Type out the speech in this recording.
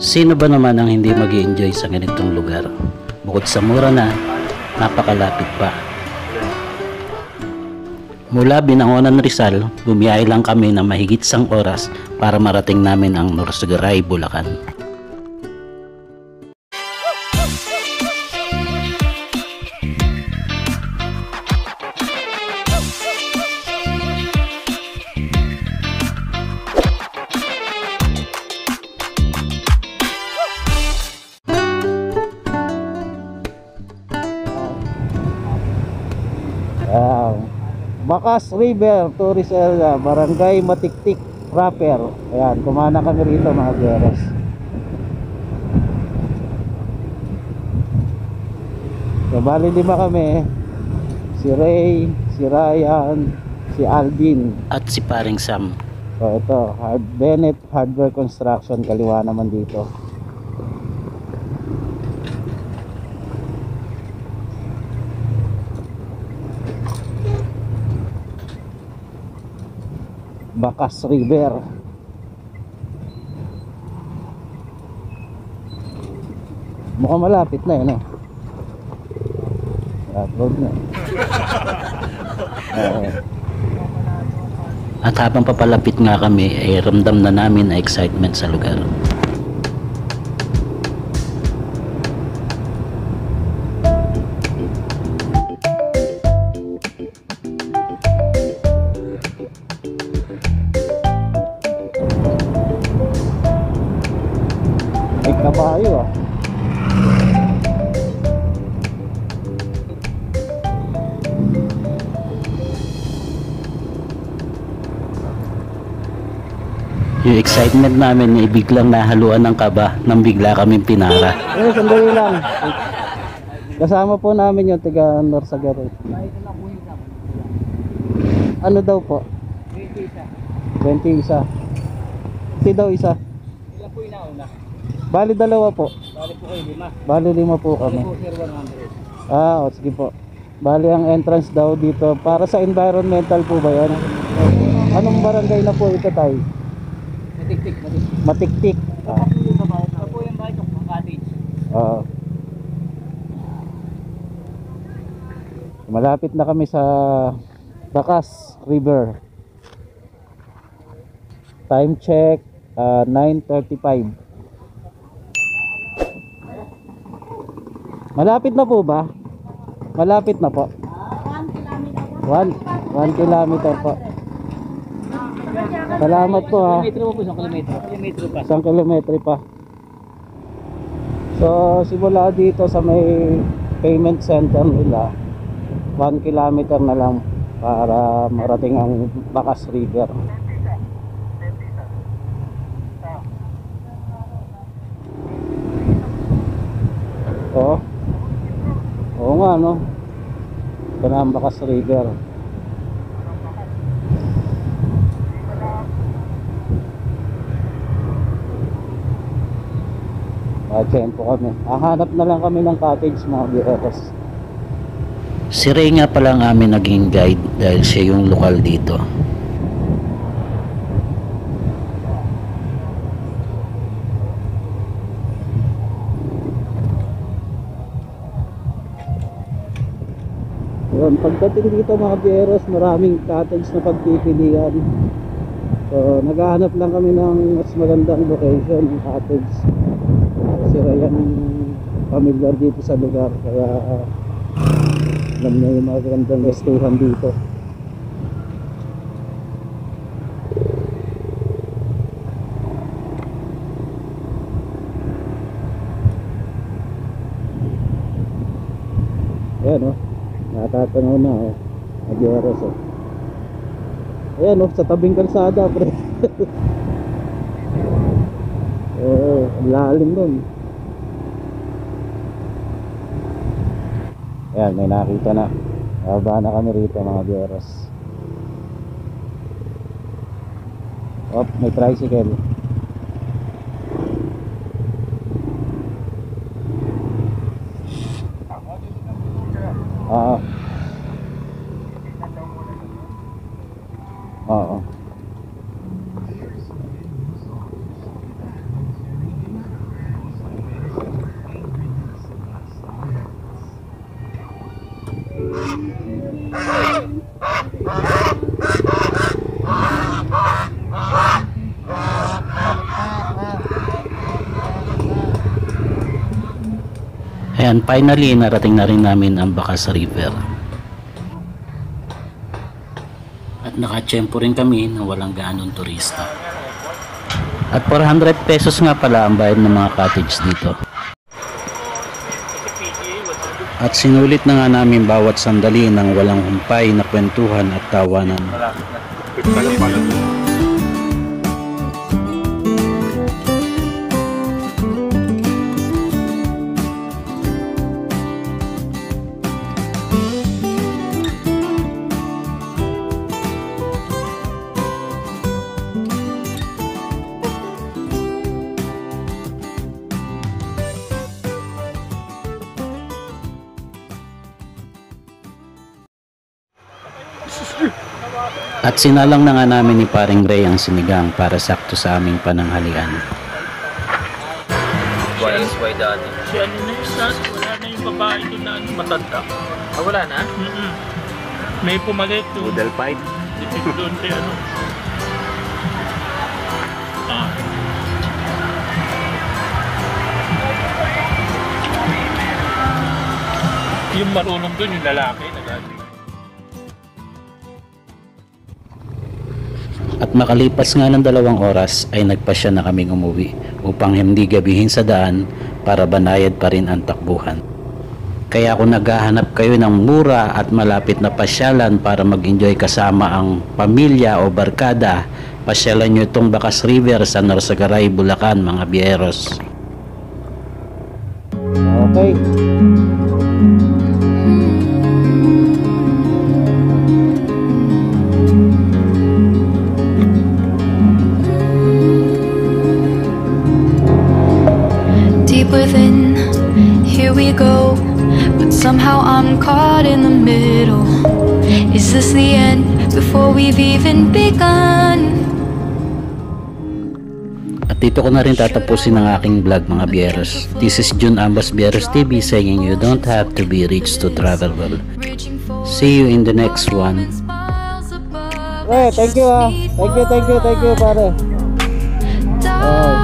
Sino ba naman ang hindi mag-i-enjoy sa ganitong lugar? Bukod sa mura na, napakalapit pa. Mula Binangonan, Rizal, bumiyahe lang kami na mahigit 1 oras para marating namin ang Norsagaray, Bulacan. Bacas River Tourist Area, Barangay Matiktik Proper. Ayan, kumana kami rito mga beres. So bali 5 kami. Si Ray, si Ryan, si Alvin At si paring Sam. So ito, Bennett Hardware Construction, kaliwa naman dito. Bacas River. Mukhang malapit na yun, road na. At habang papalapit nga kami ay ramdam na namin ang excitement sa lugar. May kabayo Yung excitement namin ay biglang nahaluan ng kaba nang bigla kaming pinara. Sandali lang. Kasama po namin yung taga Norsagaray. Ano daw po? 21. Si daw isa. Ilan po inauna? Bali 2 po. Bali po kayo 5. Bali 5 po kami. Bali po sir 100. Sige po. Bali ang entrance daw dito para sa environmental po ba yan? Anong barangay na po ito tayo? Matiktik. Matiktik. Ito po yung bahay ng cottage. Malapit na kami sa Bacas River. Time check 9:35. Malapit na po ba? Malapit na po. 1 kilometer po. Salamat po ha. Kilometro po, 1 kilometro. Kilometro pa. 1 kilometro pa. So simula dito sa may payment center nila, 1 kilometer na lang para marating ang Bacas River. Oo nga no. Ito na ang Bacas River. Tempo kami. Hahanap na lang kami ng cottage mga biyeros. Si Ray nga pala ang amin naging guide dahil siya yung lokal dito. Yun, pagdating dito mga biyeros, maraming cottage na pagpipilian. So naghahanap lang kami ng mas magandang location ng cottage. Kasi Ryan familiar dito sa lugar, kaya alam niya yung magandang restaurant dito. Ayan natatanaw na Agyeros ayan sa tabing kalsada pre. Lalim nun. Ayan, may nakita na. Baba na kami rito mga Agyeros. May tricycle. Oo. And finally, narating na rin namin ang Bacas River. At nakatsyempo rin kami na walang gaanong turista. At 400 pesos nga pala ang bayad ng mga cottage dito. At sinulit na nga namin bawat sandali ng walang humpay na kwentuhan at tawanan. At sinalang na nga namin ni Paring Ray ang sinigang para sakto sa aming pananghalian. Walang sway dati. Si ano na yung sas, wala na yung babae doon na ano, matanda. Ah, wala na? May pumalit doon. Noodle fight. Dito doon kay ano. Ah. Yung marunong doon, yung lalaki, nagaling. At makalipas nga ng 2 oras ay nagpasya na kaming umuwi upang hindi gabihin sa daan para banayad pa rin ang takbuhan. Kaya kung naghahanap kayo ng mura at malapit na pasyalan para mag-enjoy kasama ang pamilya o barkada, pasyalan nyo itong Bacas River sa Norsagaray, Bulacan, mga biyeros. Okay. Deep within, here we go, but somehow I'm caught in the middle. Is this the end before we've even begun? At dito ko na rin tatapusin ang aking vlog, mga biyeros. This is Jun Ambas Biyeros TV saying you don't have to be rich to travel well. See you in the next one. Okay, thank you ah. Thank you pare. Oh.